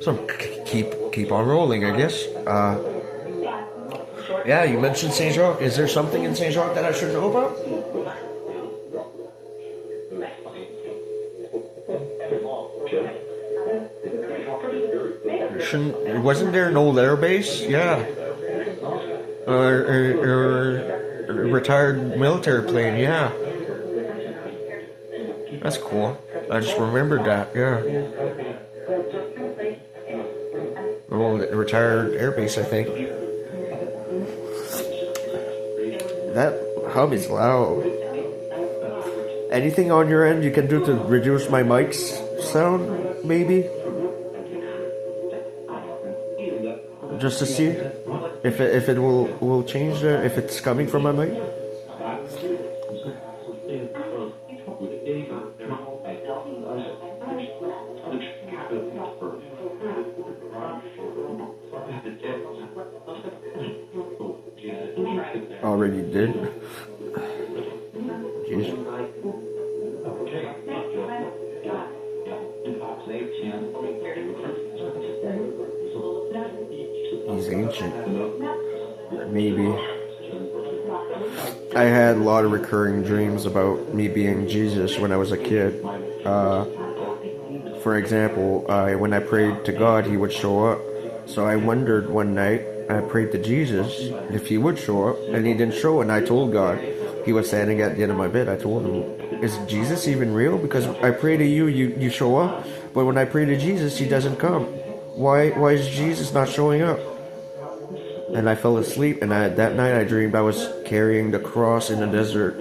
So keep on rolling, I guess. Yeah, you mentioned Saint Jacques. Is there something in Saint Jacques that I should know about? Shouldn't, wasn't there an old air base? Yeah. Or a retired military plane, yeah. That's cool. I just remembered that, yeah. Well, retired air base, I think. That hum is loud. Anything on your end you can do to reduce my mic's sound, maybe? Just to see if it will change if it's coming from my mic. Already did. Jeez. He's ancient. Maybe. I had a lot of recurring dreams about me being Jesus when I was a kid. For example, when I prayed to God, He would show up. So I wondered one night, I prayed to Jesus if He would show up, and He didn't show. And I told God, He was standing at the end of my bed. I told Him, "Is Jesus even real? Because I pray to you, you show up, but when I pray to Jesus, He doesn't come. Why is Jesus not showing up?" And I fell asleep, and that night I dreamed I was carrying the cross in the desert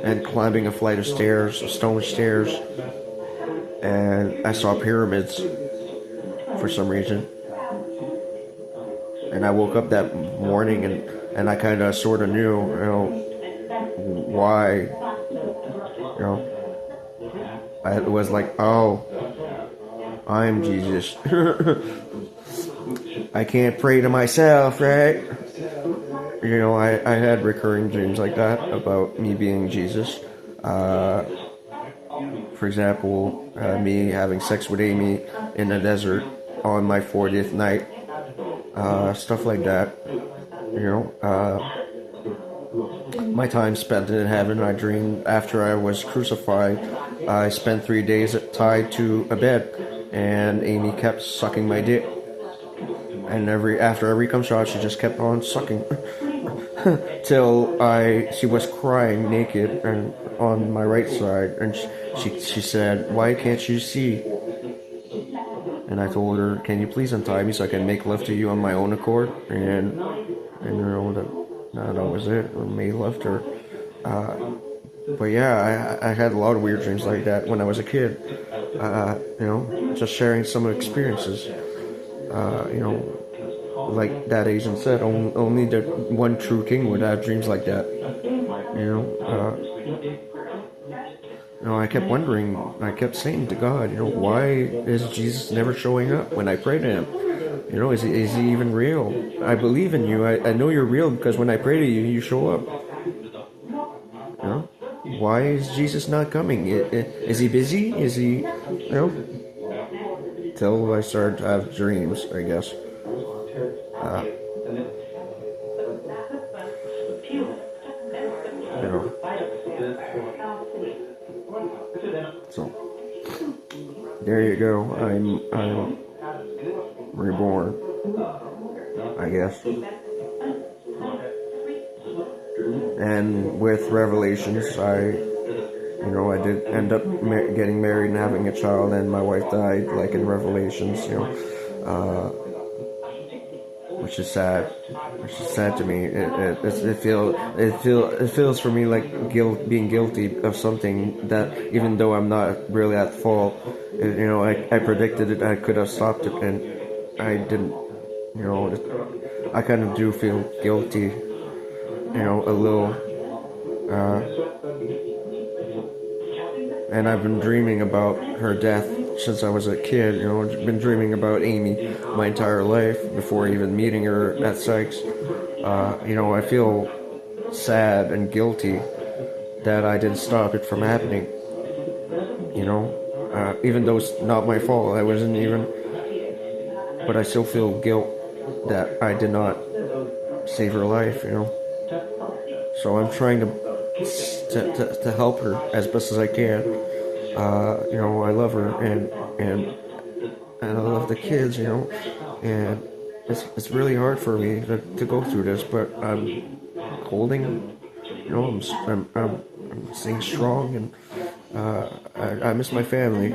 and climbing a flight of stairs, stone stairs, and I saw pyramids for some reason. And I woke up that morning, and I kind of sort of knew, why, I was like, oh, I'm Jesus. I can't pray to myself, right? I had recurring dreams like that about me being Jesus. For example, me having sex with Amy in the desert on my 40th night. Stuff like that. My time spent in heaven. I dreamed after I was crucified, I spent 3 days tied to a bed, and Amy kept sucking my dick. And after every cum shot, she just kept on sucking till she was crying naked and on my right side, and she said, "Why can't you see?" And I told her, "Can you please untie me so I can make love to you on my own accord?" And that was it. I made love to her. But yeah, I had a lot of weird dreams like that when I was a kid. Just sharing some experiences. Like that Asian said, only the one true king would have dreams like that. I kept wondering, I kept saying to God, why is Jesus never showing up when I pray to Him? Is he even real? I believe in you. I know you're real because when I pray to you, you show up. Why is Jesus not coming? Is He busy? Is He, Till I started to have dreams, I guess. So there you go. I'm reborn, I guess. And with Revelations, I did end up getting married and having a child, and my wife died, like in Revelations, which is sad. Which is sad to me. It feels for me like being guilty of something that, even though I'm not really at fault, I predicted it. I could have stopped it, and I didn't. I kind of do feel guilty. A little. And I've been dreaming about her death since I was a kid. I've been dreaming about Amy my entire life before even meeting her at Sykes. I feel sad and guilty that I didn't stop it from happening. Even though it's not my fault. I wasn't even but I still feel guilt that I did not save her life, So I'm trying to help her as best as I can. I love her and I love the kids, and it's really hard for me to go through this, but I'm holding, I'm staying strong, and I miss my family.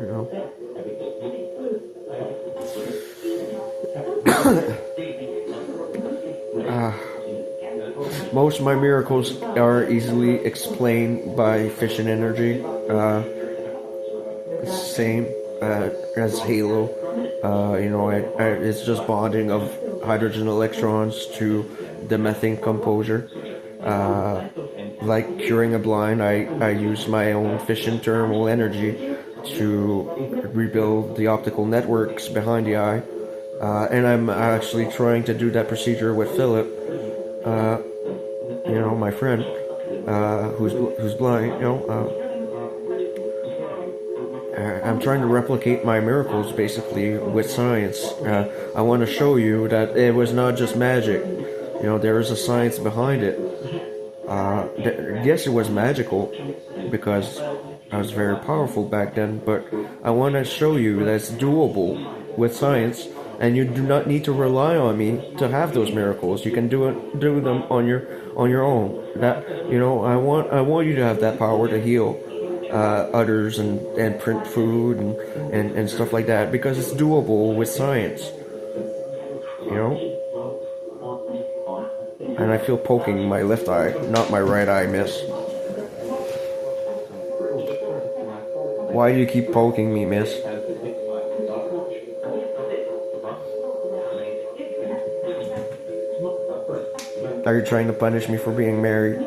You know. Most of my miracles are easily explained by fission energy. Same as Halo. It's just bonding of hydrogen electrons to the methane composure. Like curing a blind, I use my own fission thermal energy to rebuild the optical networks behind the eye. And I'm actually trying to do that procedure with Philip, my friend, who's blind. I'm trying to replicate my miracles basically with science. I want to show you that it was not just magic. There is a science behind it. Yes, it was magical because I was very powerful back then, but I want to show you that it's doable with science, and you do not need to rely on me to have those miracles. You can do them on your own. I want you to have that power to heal others and print food and stuff like that, because it's doable with science. And I feel poking my left eye, not my right eye, miss. Why do you keep poking me, miss? Are you trying to punish me for being married?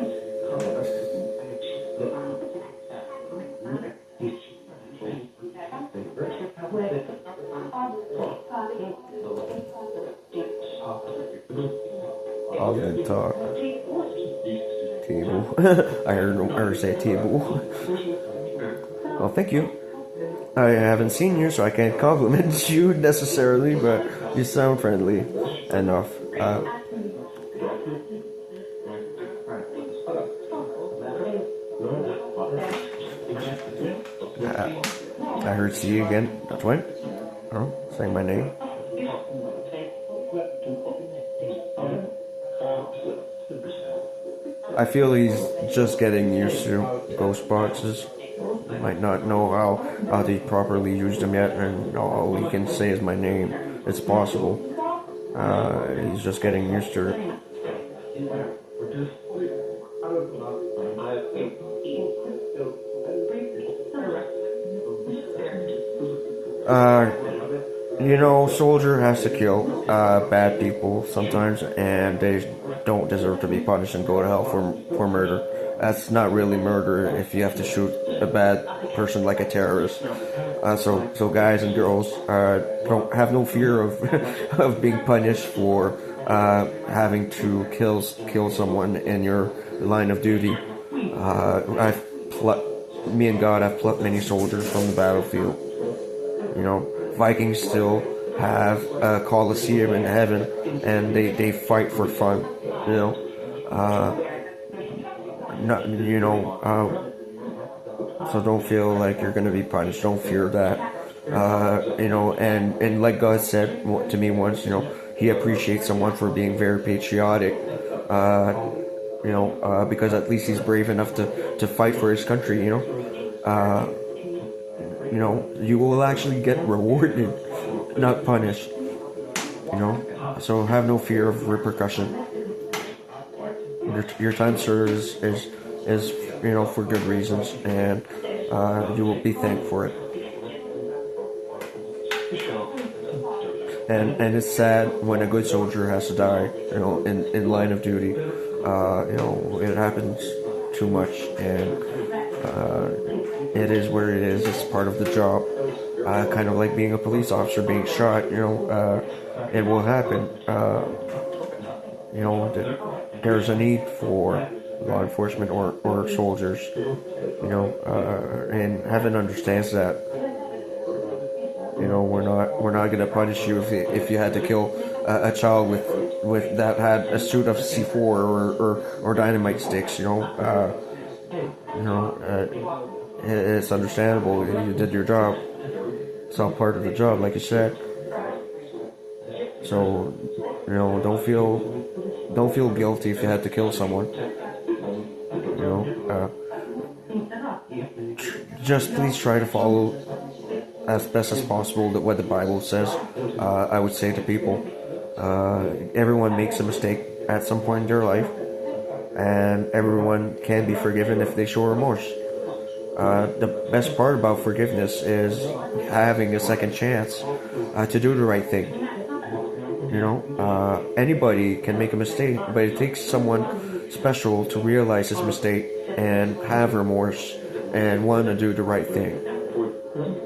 I'll then talk. Table. I heard her say table. Well, thank you. I haven't seen you, so I can't compliment you necessarily, but you sound friendly enough. I heard see you again. That's when? Oh, saying my name. I feel he's just getting used to ghost boxes. Might not know how to properly use them yet, and all he can say is my name. It's possible. He's just getting used to it. Soldier has to kill bad people sometimes, and they don't deserve to be punished and go to hell for murder. That's not really murder if you have to shoot a bad person like a terrorist. So guys and girls don't have no fear of of being punished for having to kill someone in your line of duty. Me and God have plucked many soldiers from the battlefield. Vikings still have a Colosseum in heaven, and they fight for fun. So don't feel like you're gonna be punished. Don't fear that. And like God said to me once, He appreciates someone for being very patriotic. Because at least he's brave enough to fight for his country. You will actually get rewarded, not punished. So have no fear of repercussion. Your time served is for good reasons, and you will be thanked for it. And it's sad when a good soldier has to die, in line of duty. It happens too much, and it is what it is. It's part of the job. Kind of like being a police officer being shot. It will happen. There's a need for law enforcement or soldiers, and heaven understands that. We're not gonna punish you if you had to kill a child with that had a suit of C4 or dynamite sticks. It's understandable. You did your job. It's all part of the job, like you said. So, don't feel guilty if you had to kill someone. Just please try to follow as best as possible what the Bible says. I would say to people, everyone makes a mistake at some point in their life, and everyone can be forgiven if they show remorse. The best part about forgiveness is having a second chance to do the right thing. Anybody can make a mistake, but it takes someone special to realize his mistake and have remorse and want to do the right thing.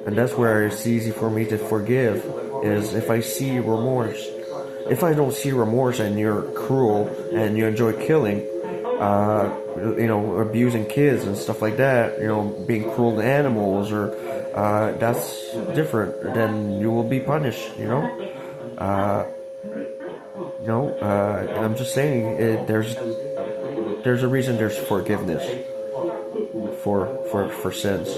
And that's where it's easy for me to forgive, is if I see remorse. If I don't see remorse and you're cruel and you enjoy killing, abusing kids and stuff like that, being cruel to animals, or that's different. Then you will be punished. I'm just saying there's a reason there's forgiveness for sins,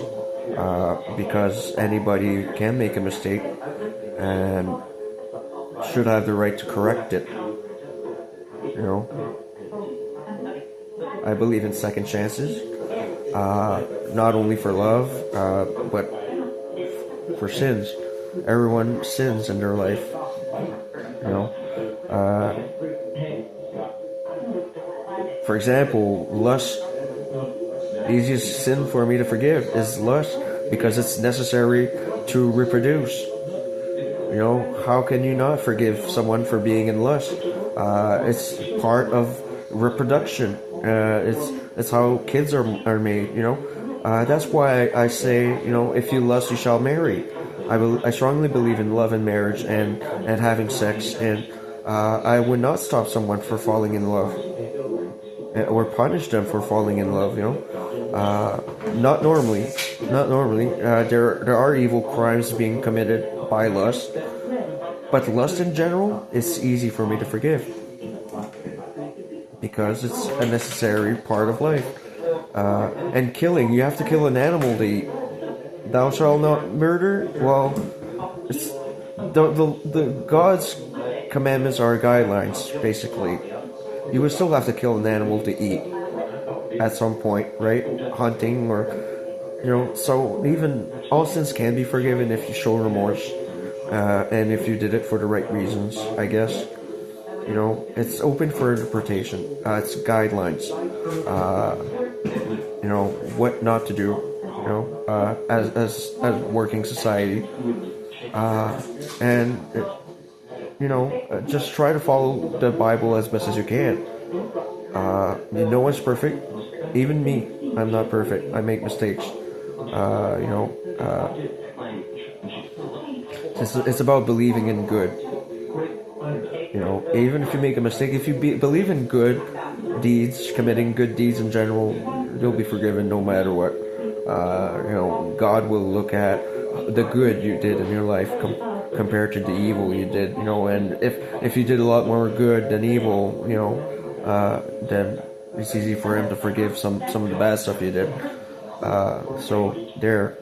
because anybody can make a mistake and should have the right to correct it. I believe in second chances, not only for love, but for sins. Everyone sins in their life. For example, lust. The easiest sin for me to forgive is lust, because it's necessary to reproduce. How can you not forgive someone for being in lust? It's part of reproduction. It's how kids are made. That's why I say, if you lust, you shall marry. I strongly believe in love and marriage and having sex, and I would not stop someone for falling in love or punish them for falling in love. Not normally. There are evil crimes being committed by lust, but lust in general is easy for me to forgive, because it's a necessary part of life. And killing, you have to kill an animal to eat. Thou shalt not murder. Well, it's the God's commandments are guidelines, basically. You would still have to kill an animal to eat at some point, right? Hunting, or so even all sins can be forgiven if you show remorse, and if you did it for the right reasons, I guess. It's open for interpretation. It's guidelines. What not to do. As working society, and just try to follow the Bible as best as you can. No one's perfect. Even me, I'm not perfect. I make mistakes. It's about believing in good. Even if you make a mistake, if you believe in good deeds, committing good deeds in general, you'll be forgiven no matter what. God will look at the good you did in your life compared to the evil you did. And if you did a lot more good than evil, then it's easy for Him to forgive some of the bad stuff you did. So there,